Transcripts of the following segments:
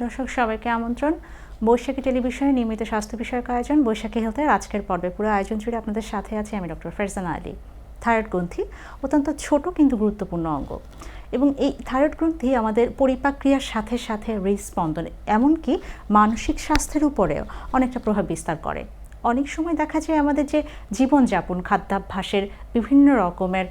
দর্শক সবাইকে আমন্ত্রণ। বৈশাখী টেলিভিশনে নিয়মিত স্বাস্থ্য বিষয়ক আয়োজন বৈশাখী হেলথের আজকের পর্বে পুরো আয়োজন জুড়ে আপনাদের সাথে আছি আমি ডক্টর ফারজানা আলী। থাইরয়েড গ্রন্থি অত্যন্ত ছোট কিন্তু গুরুত্বপূর্ণ অঙ্গ, এবং এই থাইরয়েড গ্রন্থি আমাদের পরিপাক ক্রিয়ার সাথে সাথে হৃদস্পন্দন এমনকি মানসিক স্বাস্থ্যের উপরেও অনেকটা প্রভাব বিস্তার করে। অনেক সময় দেখা যায় আমাদের যে জীবনযাপন, খাদ্যাভ্যাসের বিভিন্ন রকমের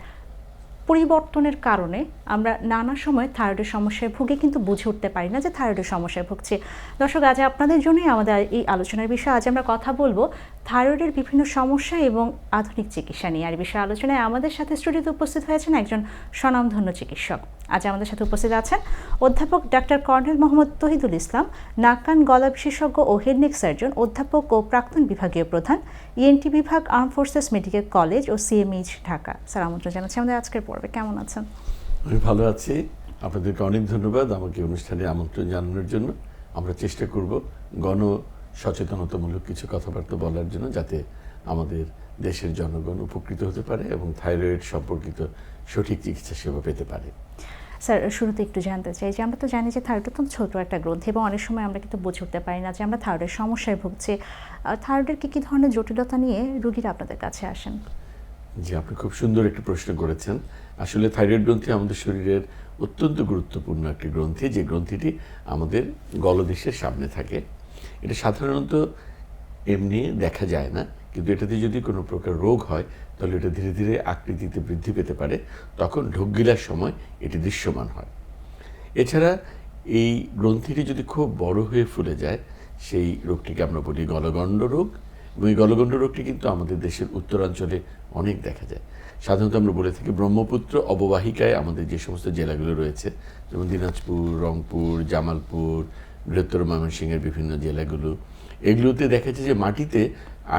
পরিবর্তনের কারণে আমরা নানা সময় থাইরয়েডের সমস্যায় ভুগে কিন্তু বুঝে উঠতে পারি না যে থাইরয়েডের সমস্যায় ভুগছি। দর্শক, আজ আপনাদের জন্যই আমাদের এই আলোচনার বিষয়। আজ আমরা কথা বলবো থাইরয়েডের বিভিন্ন সমস্যা এবং আধুনিক চিকিৎসা নিয়ে। আর বিষয়ে আলোচনায় আমাদের সাথে স্টুডিওতে উপস্থিত হয়েছেন একজন স্বনামধন্য চিকিৎসক। আজ আমাদের সাথে উপস্থিত আছেন অধ্যাপক ডাক্তার কর্নেল মোহাম্মদ তহিদুল ইসলাম, নাক কান গলা বিশেষজ্ঞ ও হেড নেক সার্জন, অধ্যাপক ও প্রাক্তন বিভাগীয় প্রধান, ইএনটি বিভাগ, আর্ম ফোর্সেস মেডিকেল কলেজ ও সিএমএইচ, ঢাকা। স্যার, আমন্ত্রণ জানাচ্ছি আমাদের আজকের পর্বে। কেমন আছেন? আমি ভালো আছি। আপনাদেরকে অনেক ধন্যবাদ আমাকে অনুষ্ঠানে আমন্ত্রণ জানানোর জন্য। আমরা চেষ্টা করব গণ সচেতনতামূলক কিছু কথাবার্তা বলার জন্য, যাতে আমাদের দেশের জনগণ উপকৃত হতে পারে এবং থাইরয়েড সম্পর্কিত সঠিক চিকিৎসা সেবা পেতে পারে। স্যার, শুরুতে একটু জানতে চাই যে আমরা তো জানি যে থাইরয়েড তো ছোট একটা গ্রন্থি, এবং অনেক সময় আমরা কিন্তু বুঝে উঠতে পারি না যে আমরা থাইরয়েডের সমস্যায় ভুগছি। থাইরয়েডের কী ধরনের জটিলতা নিয়ে রোগীরা আপনাদের কাছে আসেন? জি, আপনি খুব সুন্দর একটি প্রশ্ন করেছেন। আসলে থাইরয়েড গ্রন্থি আমাদের শরীরের অত্যন্ত গুরুত্বপূর্ণ একটি গ্রন্থি, যে গ্রন্থিটি আমাদের গলদেশের সামনে থাকে। এটা সাধারণত এমনি দেখা যায় না, কিন্তু এটাতে যদি কোনো প্রকার রোগ হয় তাহলে এটা ধীরে ধীরে আকৃতিতে বৃদ্ধি পেতে পারে। তখন ঢোক গিলার সময় এটি দৃশ্যমান হয়। এছাড়া এই গ্রন্থিটি যদি খুব বড় হয়ে ফুলে যায়, সেই রোগটিকে আমরা বলি গলগণ্ড রোগ। এবং এই গলগণ্ড রোগটি কিন্তু আমাদের দেশের উত্তরাঞ্চলে অনেক দেখা যায়। সাধারণত আমরা বলে থাকি ব্রহ্মপুত্র অববাহিকায় আমাদের যে সমস্ত জেলাগুলো রয়েছে, যেমন দিনাজপুর, রংপুর, জামালপুর, বৃহত্তর ময়মনসিংহের বিভিন্ন জেলাগুলো, এগুলোতে দেখা যায় যে মাটিতে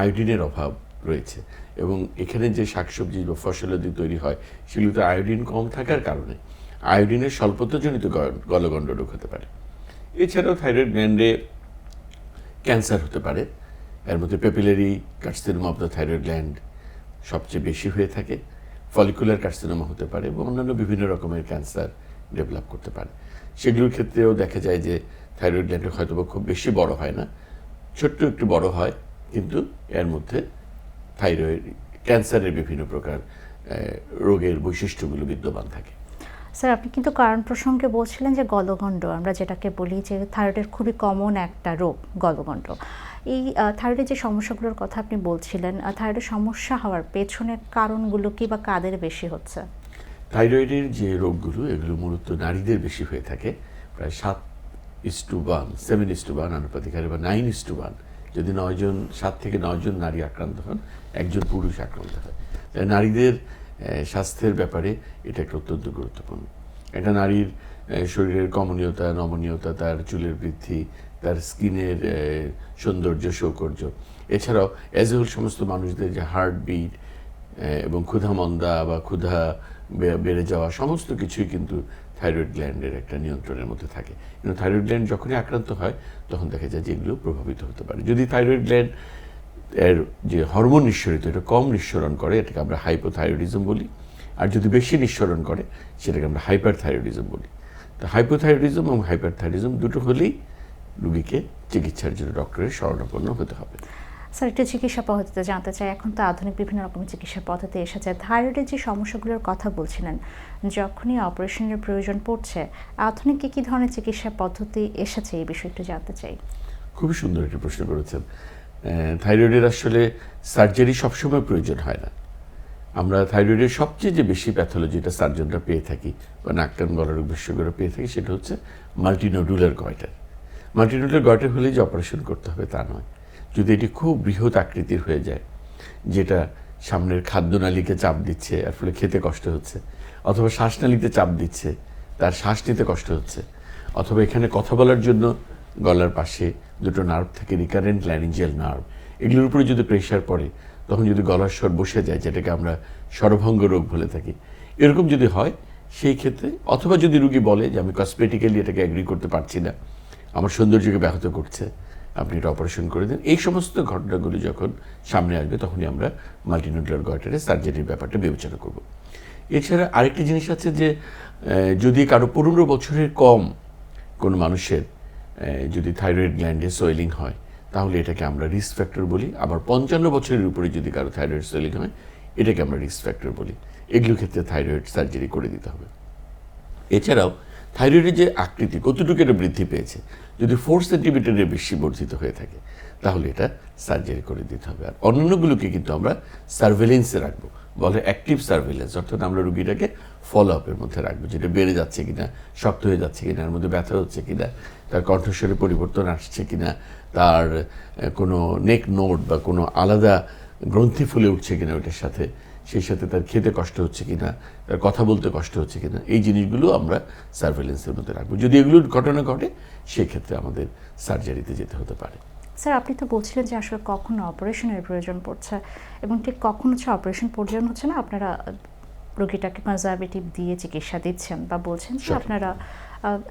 আয়োডিনের অভাব রয়েছে, এবং এখানে যে শাকসবজি বা ফসলাদি তৈরি হয় সেগুলোতে আয়োডিন কম থাকার কারণে আয়োডিনের স্বল্পতাজনিত গলগণ্ড রোগ হতে পারে। এছাড়াও থাইরয়েড গ্ল্যান্ডে ক্যান্সার হতে পারে। এর মধ্যে papillary carcinoma of the thyroid gland সবচেয়ে বেশি হয়ে থাকে। ফলিকুলার কার্সিনোমা হতে পারে এবং অন্যান্য বিভিন্ন রকমের ক্যান্সার ডেভেলপ করতে পারে। সেগুলোর ক্ষেত্রেও দেখা যায় যে থাইরয়েড গ্ল্যান্ড হয়তো খুব বেশি বড় হয় না, ছোট্ট একটু বড় হয়, কিন্তু এর মধ্যে থাইরয়েড ক্যান্সারের বিভিন্ন প্রকার রোগের বৈশিষ্ট্যগুলো বিদ্যমান থাকে। স্যার, আপনি কিন্তু কারণ প্রসঙ্গে বলছিলেন যে গলগণ্ড, আমরা যেটাকে বলি যে থাইরয়েডের খুবই কমন একটা রোগ গলগণ্ড। এই থাইরয়েডের যে সমস্যাগুলোর কথা আপনি বলছিলেন, থাইরয়েডের সমস্যা হওয়ার পেছনের কারণগুলো কি বা কাদের বেশি হচ্ছে? থাইরয়েডের যে রোগগুলো, এগুলো মূলত নারীদের বেশি হয়ে থাকে। প্রায় 7:1, 7:1 আনুপাতিক হারে, বা 9:1। যদি 7 থেকে 9 জন নারী আক্রান্ত হন, একজন পুরুষ আক্রান্ত হয়। তাই নারীদের স্বাস্থ্যের ব্যাপারে এটা একটা অত্যন্ত গুরুত্বপূর্ণ। একটা নারীর শরীরের কমনীয়তা, নমনীয়তা, তার চুলের বৃদ্ধি, তার স্কিনের সৌন্দর্য, সৌকর্য, এছাড়াও অ্যাজ এ হোল সমস্ত মানুষদের যে হার্টবিট এবং ক্ষুধামন্দা বা ক্ষুধা বেড়ে যাওয়া, সমস্ত কিছুই কিন্তু থাইরয়েড গ্ল্যান্ডের একটা নিয়ন্ত্রণের মধ্যে থাকে। কিন্তু থাইরয়েড গ্ল্যান্ড যখনই আক্রান্ত হয় তখন দেখা যায় যে এগুলো প্রভাবিত হতে পারে। যদি থাইরয়েড গ্ল্যান্ড এর যে হরমোন নিঃসরিত এটা কম নিঃসরণ করে, এটাকে আমরা হাইপোথাইরয়েডিজম বলি। আর যদি বেশি নিঃসরণ করে সেটাকে আমরা হাইপারথাইরয়েডিজম বলি। তো হাইপোথাইরয়েডিজম এবং হাইপারথাইরয়েডিজম দুটো হলেই রোগীকে চিকিৎসার জন্য ডক্টরের শরণাপন্ন হতে হবে। স্যার, একটু চিকিৎসা পদ্ধতিতে জানতে চাই। এখন তো আধুনিক বিভিন্ন রকমের চিকিৎসা পদ্ধতি এসেছে। থাইরয়েডের যে সমস্যাগুলোর কথা বলছিলেন, যখনই অপারেশনের প্রয়োজন পড়ছে, আধুনিক কী ধরনের চিকিৎসা পদ্ধতি এসেছে, এই বিষয়ে একটু জানতে চাই। খুবই সুন্দর একটি প্রশ্ন করেছেন। থাইরয়েডের আসলে সার্জারি সবসময় প্রয়োজন হয় না। আমরা থাইরয়েডের সবচেয়ে যে বেশি প্যাথোলজিটা সার্জনরা পেয়ে থাকি বা নাক কান গলা রোগ বিশেষজ্ঞরা পেয়ে থাকি, সেটা হচ্ছে মাল্টিনোডুলার গয়টার। মাল্টিনোডুলার গয়টার হলেই যে অপারেশন করতে হবে তা নয়। যদি এটি খুব বৃহৎ আকৃতির হয়ে যায়, যেটা সামনের খাদ্যনালীকে চাপ দিচ্ছে, এর ফলে খেতে কষ্ট হচ্ছে, অথবা শ্বাসনালীতে চাপ দিচ্ছে, তার শ্বাস নিতে কষ্ট হচ্ছে, অথবা এখানে কথা বলার জন্য গলার পাশে দুটো নার্ভ থাকে, রিকারেন্ট ল্যারিঞ্জিয়াল নার্ভ, এগুলোর উপরে যদি প্রেশার পড়ে, তখন যদি গলার স্বর বসে যায়, যেটাকে আমরা স্বরভঙ্গ রোগ বলে থাকি, এরকম যদি হয়, সেই ক্ষেত্রে, অথবা যদি রুগী বলে যে আমি কসমেটিক্যালি এটাকে অ্যাগ্রি করতে পারছি না, আমার সৌন্দর্যকে ব্যাহত করছে, আপনি এটা অপারেশন করে দেন, এই সমস্ত ঘটনাগুলি যখন সামনে আসবে তখনই আমরা মাল্টিনোডুলার গয়টারের সার্জারির ব্যাপারটা বিবেচনা করব। এছাড়া আরেকটি জিনিস আছে যে যদি কারো 15 বছরের কম কোনো মানুষের যদি থাইরয়েড গ্ল্যান্ডে সোয়েলিং হয় তাহলে এটাকে আমরা রিস্ক ফ্যাক্টর বলি। আবার 55 বছরের উপরে যদি কারো থাইরয়েড সোয়েলিং হয় এটাকে আমরা রিস্ক ফ্যাক্টর বলি। এগুলোর ক্ষেত্রে থাইরয়েড সার্জারি করে দিতে হবে। এছাড়াও থাইরয়েডের যে আকৃতি কতটুকু এটা বৃদ্ধি পেয়েছে, যদি 4 সেন্টিমিটারের বেশি বর্ধিত হয়ে থাকে তাহলে এটা সার্জারি করে দিতে হবে। আর অন্যান্যগুলোকে কিন্তু আমরা সার্ভেলেন্সে রাখবো, বলে অ্যাক্টিভ সার্ভেলেন্স, অর্থাৎ আমরা রুগীটাকে ফলো আপের মধ্যে রাখবো, যেটা বেড়ে যাচ্ছে কিনা, শক্ত হয়ে যাচ্ছে কিনা, এর মধ্যে ব্যথা হচ্ছে কিনা, তার কণ্ঠস্বরে পরিবর্তন আসছে কিনা, তার কোনো নেক নোড বা কোনো আলাদা গ্রন্থি ফুলে উঠছে কিনা ওইটার সাথে, সেই সাথে তার খেতে কষ্ট হচ্ছে কিনা, তার কথা বলতে কষ্ট হচ্ছে কিনা, এই জিনিসগুলো আমরা সার্ভেলেন্সের মধ্যে রাখবো। যদি এগুলোর ঘটনা ঘটে সেক্ষেত্রে আমাদের সার্জারিতে যেতে হতে পারে। স্যার, আপনি তো বলছিলেন যে আসলে কখনো অপারেশনের প্রয়োজন পড়ছে এবং ঠিক কখন হচ্ছে অপারেশন প্রয়োজন হচ্ছে না, আপনারা রোগীটাকে কনজারভেটিভ দিয়ে চিকিৎসা দিচ্ছেন বা বলছেন যে আপনারা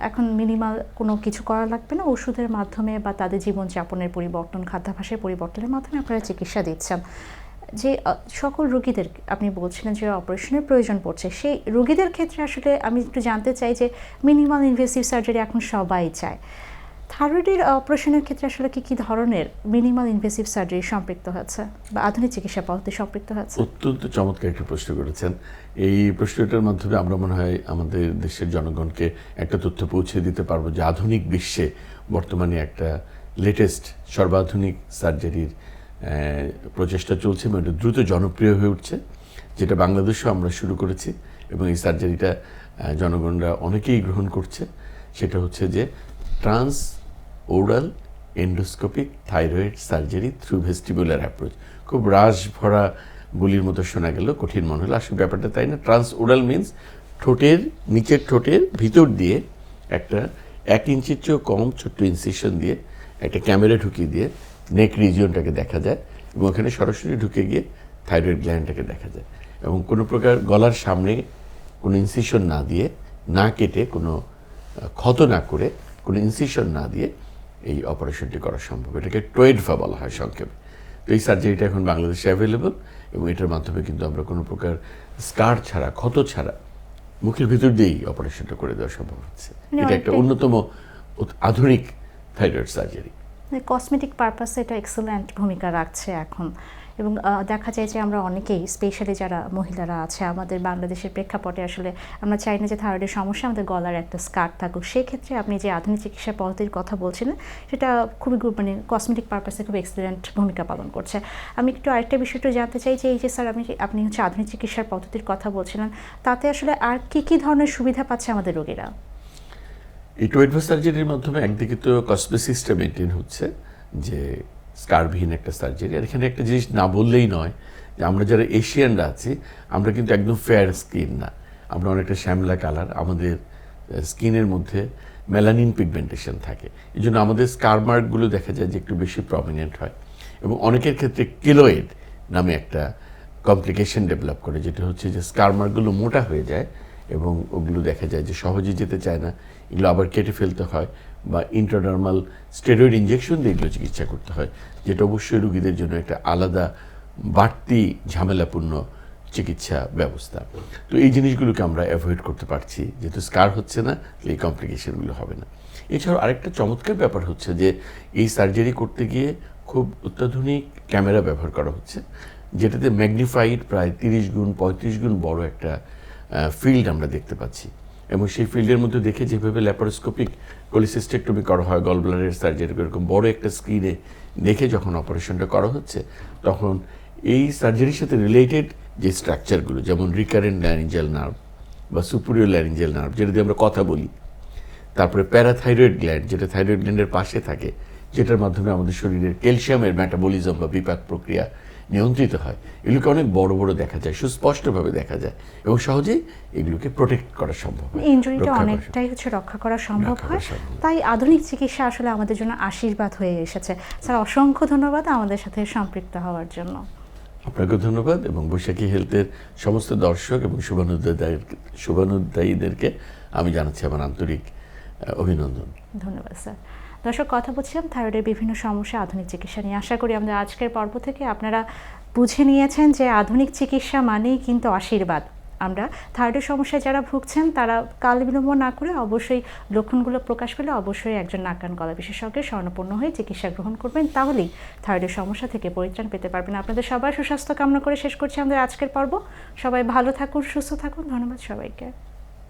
এখন মিনিমাল কোনো কিছু করা লাগবে না, ওষুধের মাধ্যমে বা তাদের জীবনযাপনের পরিবর্তন, খাদ্যাভ্যাসের পরিবর্তনের মাধ্যমে আপনারা চিকিৎসা দিচ্ছেন। যে সকল রোগীদের আপনি বলছিলেন যে অপারেশনের প্রয়োজন পড়ছে, সেই রোগীদের ক্ষেত্রে আসলে আমি একটু জানতে চাই যে মিনিমাল ইনভেসিভ সার্জারি এখন সবাই চায়, থাইরয়েডের অপারেশনের ক্ষেত্রে আসলে কি ধরনের মিনিমাল ইনভেসিভ সার্জারি সম্পৃক্ত হচ্ছে বা আধুনিক চিকিৎসা পদ্ধতি সম্পৃক্ত হচ্ছে? অত্যন্ত চমৎকার একটা প্রশ্ন করেছেন। এই প্রশ্নটার মাধ্যমে আমরা মনে হয় আমাদের দেশের জনগণকে একটা তথ্য পৌঁছে দিতে পারবো যে আধুনিক বিশ্বে বর্তমানে একটা লেটেস্ট সর্বাধুনিক সার্জারির প্রচেষ্টা চলছে এবং এটা দ্রুত জনপ্রিয় হয়ে উঠছে, যেটা বাংলাদেশেও আমরা শুরু করেছি এবং এই সার্জারিটা জনগণরা অনেকেই গ্রহণ করছে। সেটা হচ্ছে যে trans oral endoscopic thyroid surgery through vestibular approach. খুব রাশ ভরা বলির মতো শোনা গেল, কঠিন মনে হলো, আসলে ব্যাপারটা তাই না। ট্রান্স ওরাল মিনস ঠোঁটের নিচের ঠোঁটের ভিতর দিয়ে একটা 1 ইঞ্চির চেয়েও কম ছোট্ট ইনসিশন দিয়ে একটা ক্যামেরা ঢুকিয়ে দিয়ে নেক রিজিয়নটাকে দেখা যায় এবং ওখানে সরাসরি ঢুকে গিয়ে থাইরয়েড গ্ল্যান্ডটাকে দেখা যায় এবং কোনো প্রকার গলার সামনে কোনো ইনসিশন না দিয়ে, না কেটে, কোনো ক্ষত না করে, কোনো ইনসিশন না দিয়ে এই অপারেশনটি করা সম্ভব। এটাকে টোয়েডভা বলা হয় সংক্ষেপে। তো এই সার্জারিটা এখন বাংলাদেশে অ্যাভেলেবল এবং এটার মাধ্যমে কিন্তু আমরা কোনো প্রকার স্কার ছাড়া, ক্ষত ছাড়া মুখের ভিতর দিয়েই অপারেশনটা করে দেওয়া সম্ভব হচ্ছে। এটা একটা অন্যতম আধুনিক থাইরয়েড সার্জারি। কসমেটিক পারপাসে এটা এক্সেলেন্ট ভূমিকা রাখছে এখন এবং দেখা যায় যে আমরা অনেকেই, স্পেশালি যারা মহিলারা আছে আমাদের বাংলাদেশের প্রেক্ষাপটে, আসলে আমরা চাই না যে থাইরয়েডের সমস্যা আমাদের গলার একটা স্কার থাকুক। সেক্ষেত্রে আপনি যে আধুনিক চিকিৎসা পদ্ধতির কথা বলছিলেন সেটা খুবই মানে কসমেটিক পারপাসে খুব এক্সেলেন্ট ভূমিকা পালন করছে। আমি একটু আরেকটা বিষয়টা জানতে চাই যে এই যে স্যার আপনি হচ্ছে আধুনিক চিকিৎসার পদ্ধতির কথা বলছিলেন, তাতে আসলে আর কি ধরনের সুবিধা পাচ্ছে আমাদের রোগীরা? এই টোয়েডভা সার্জারির মাধ্যমে একদিকে তো কসমেসিসটা মেনটেন হচ্ছে, যে স্কারবিহীন একটা সার্জারি। আর এখানে একটা জিনিস না বললেই নয় যে আমরা যারা এশিয়ানরা আছি আমরা কিন্তু একদম ফেয়ার স্কিন না, আমরা অনেকটা শ্যামলা কালার, আমাদের স্কিনের মধ্যে মেলানিন পিগমেন্টেশন থাকে, এই জন্য আমাদের স্কার মার্কগুলো দেখা যায় যে একটু বেশি প্রমিনেন্ট হয় এবং অনেকের ক্ষেত্রে কেলোয়েড নামে একটা কমপ্লিকেশন ডেভেলপ করে, যেটা হচ্ছে যে স্কার মার্কগুলো মোটা হয়ে যায় এবং ওগুলো দেখা যায় যে সহজে যেতে চায় না, এগুলো আবার কেটে ফেলতে হয় বা ইন্ট্রাডার্মাল স্টেরয়েড ইঞ্জেকশন দিয়ে এগুলো চিকিৎসা করতে হয়, যেটা অবশ্যই রোগীদের জন্য একটা আলাদা বাড়তি ঝামেলাপূর্ণ চিকিৎসা ব্যবস্থা। তো এই জিনিসগুলোকে আমরা অ্যাভয়েড করতে পারছি, যেহেতু স্কার হচ্ছে না এই কমপ্লিকেশনগুলো হবে না। এছাড়াও আরেকটা চমৎকার ব্যাপার হচ্ছে যে এই সার্জারি করতে গিয়ে খুব অত্যাধুনিক ক্যামেরা ব্যবহার করা হচ্ছে, যেটাতে ম্যাগনিফাইড প্রায় 30 গুণ 35 গুণ বড় একটা ফিল্ড আমরা দেখতে পাচ্ছি এবং সেই ফিল্ডের মধ্যে দেখে যেভাবে ল্যাপারোস্কোপিক কোলিসিস্টেক্টমি করা হয়, গলব্লাডারের সার্জারি এরকম বড় একটা স্ক্রিনে দেখে যখন অপারেশনটা করা হচ্ছে, তখন এই সার্জারির সাথে রিলেটেড যে স্ট্রাকচারগুলো, যেমন রিকারেন্ট ল্যারিঞ্জিয়াল নার্ভ বা সুপিরিয়র ল্যারিঞ্জিয়াল নার্ভ, যেটা দিয়ে আমরা কথা বলি, তারপরে প্যারাথাইরয়েড গ্ল্যান্ড, যেটা থাইরয়েড গ্ল্যান্ডের পাশে থাকে, যেটার মাধ্যমে আমাদের শরীরের ক্যালসিয়ামের মেটাবলিজম বা বিপাক প্রক্রিয়া নিয়ন্ত্রিত হয়, এগুলোকে অনেক বড় বড় দেখা যায়, সুস্পষ্টভাবে দেখা যায় এবং সহজেই এগুলোকে প্রোটেক্ট করা সম্ভব হয়, ইনজুরিটা অনেকটাই হচ্ছে রক্ষা করা সম্ভব হয়। তাই আধুনিক চিকিৎসা আসলে আমাদের জন্য আশীর্বাদ হয়ে এসেছে। স্যার, অসংখ্য ধন্যবাদ আমাদের সাথে সম্পৃক্ত হওয়ার জন্য। আপনাকে ধন্যবাদ এবং বৈশাখী হেলথের সমস্ত দর্শক এবং শুভানুধ্যায়ীদেরকে আমি জানাচ্ছি আমার আন্তরিক অভিনন্দন। ধন্যবাদ স্যার। দর্শক, কথা বলছিলাম থাইরয়েডের বিভিন্ন সমস্যা, আধুনিক চিকিৎসা নিয়ে। আশা করি আমাদের আজকের পর্ব থেকে আপনারা বুঝে নিয়েছেন যে আধুনিক চিকিৎসা মানেই কিন্তু আশীর্বাদ। আমরা থাইরয়েডের সমস্যায় যারা ভুগছেন তারা কাল বিলম্ব না করে অবশ্যই লক্ষণগুলো প্রকাশ পেলে অবশ্যই একজন নাক কান গলা বিশেষজ্ঞের শরণাপন্ন হয়ে চিকিৎসা গ্রহণ করবেন, তাহলেই থাইরয়েডের সমস্যা থেকে পরিত্রাণ পেতে পারবেন। আপনাদের সবার সুস্বাস্থ্য কামনা করে শেষ করছি আমাদের আজকের পর্ব। সবাই ভালো থাকুন, সুস্থ থাকুন। ধন্যবাদ সবাইকে।